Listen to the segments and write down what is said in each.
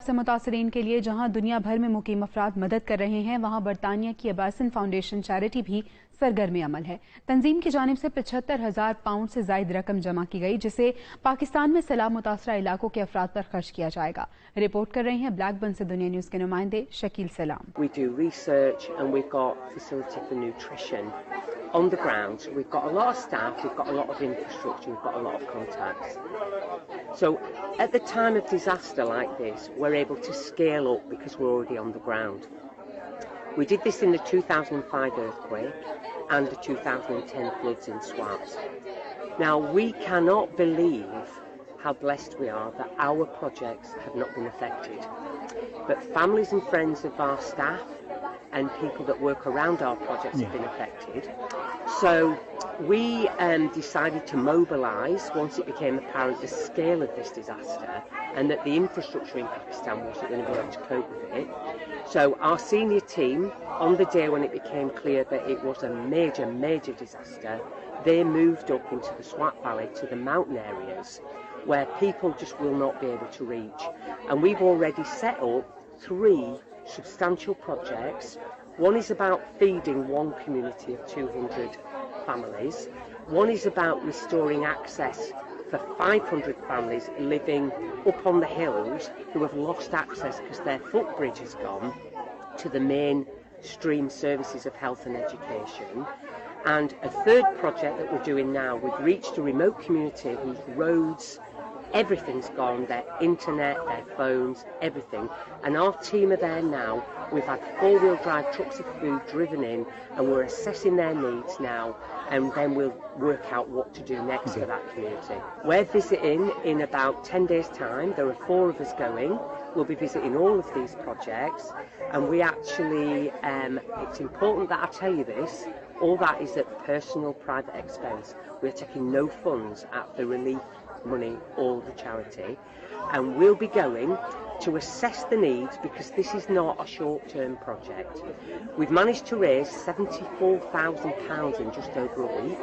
से मुतासरीन के लिए जहां दुनिया भर में मुकीम अफराद मदद कर रहे हैं, वहां बरतानिया की अबासन फाउंडेशन चैरिटी भी सरगर्म अमल है। तंजीम की जानिब से 75,000 पाउंड से ज्यादा रकम जमा की गई, जिसे पाकिस्तान में सैलाब मुतासरा इलाकों के अफराद पर खर्च किया जाएगा। रिपोर्ट कर रहे हैं ब्लैकबर्न से दुनिया न्यूज के नुमाइंदे शकील सलाम। We do research and we've got facility for nutrition on the ground. We've got a lot of staff, we've got a lot of infrastructure, we've got a lot of contacts. So at the time of disaster like this, we're able to scale up because we're already on the ground. We did this in the 2005 earthquake and the 2010 floods in Swat. Now, we cannot believe how blessed we are that our projects have not been affected. But families and friends of our staff and people that work around our projects have been affected. So we decided to mobilise once it became apparent the scale of this disaster and that the infrastructure in Pakistan wasn't going to be able to cope with it. So our senior team, on the day when it became clear that it was a major disaster, they moved up into the Swat Valley to the mountain areas where people just will not be able to reach. And we've already set up 3 substantial projects. One is about feeding one community of 200 families. One is about restoring access for 500 families living up on the hills who have lost access because their footbridge has gone to the mainstream services of health and education. And a third project that we're doing now, we've reached a remote community whose roads, everything's gone, their internet, their phones, everything. And our team are there now. We've had 4-wheel drive trucks of food driven in and we're assessing their needs now, and then we'll work out what to do next for that community. We're visiting in about 10 days' time. There are 4 of us going. We'll be visiting all of these projects, and we actually, it's important that I tell you this, all that is at personal private expense. We're taking no funds out the relief money or the charity, and we'll be going to assess the needs because this is not a short-term project. We've managed to raise £74,000 in just over a week,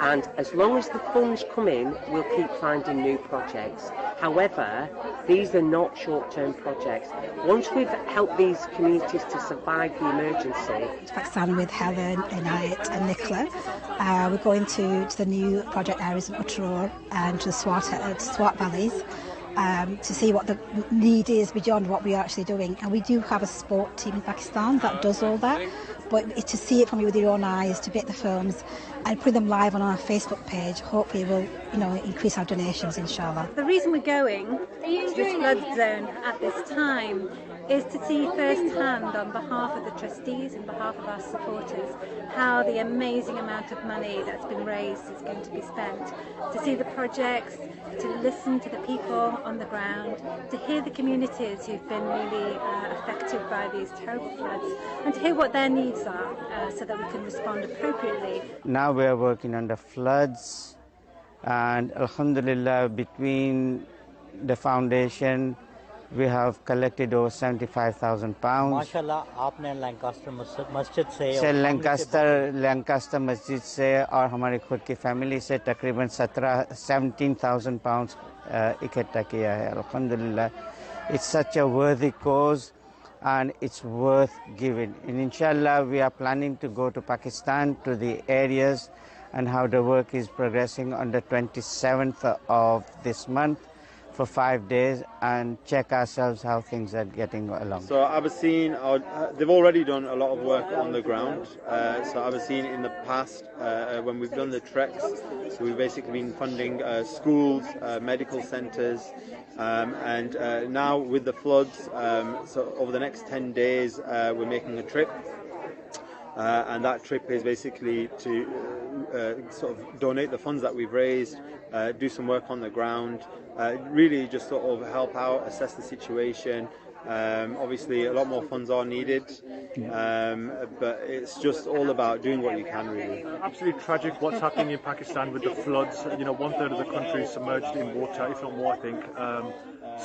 and as long as the funds come in, we'll keep finding new projects. However, these are not short-term projects. Once we've helped these communities to survive the emergency. Pakistan with Helen, Inayat and Nicola. We're going to the new project areas of Uttaror and to the Swat valleys. To see what the need is beyond what we are actually doing. And we do have a sport team in Pakistan that does all that, but to see it from with your own eyes, to make the films and put them live on our Facebook page, hopefully will, increase our donations, inshallah. The reason we're going to this flood zone at this time is to see firsthand, on behalf of the trustees and behalf of our supporters, how the amazing amount of money that's been raised is going to be spent, to see the projects, to listen to the people on the ground, to hear the communities who've been really affected by these terrible floods, and to hear what their needs are so that we can respond appropriately. Now we are working on the floods, and alhamdulillah, between the foundation we have collected over £75,000. माशाल्लाह, आपने Lancaster मस्जिद से Lancaster मस्जिद से और हमारी खुद की फैमिली से तकरीबन 17,000 pounds इकट्ठा किया है. Alhamdulillah, it's such a worthy cause and it's worth giving. And inshallah, we are planning to go to Pakistan, to the areas, and how the work is progressing on the 27th of this month for 5 days and check ourselves how things are getting along. So Abaseen, they've already done a lot of work on the ground. So Abaseen in the past, when we've done the treks, so we've basically been funding schools, medical centres, and now with the floods, so over the next 10 days we're making a trip. And that trip is basically to sort of donate the funds that we've raised, do some work on the ground, really just sort of help out, assess the situation. Obviously a lot more funds are needed, but it's just all about doing what you can, really. Absolutely tragic what's happening in Pakistan with the floods. 1/3 of the country is submerged in water, if not more, I think.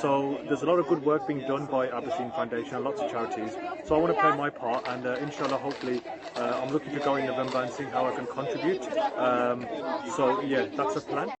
So there's a lot of good work being done by Abaseen Foundation and lots of charities. So I want to play my part, and inshallah, hopefully, I'm looking to go in November and see how I can contribute. So yeah, that's the plan.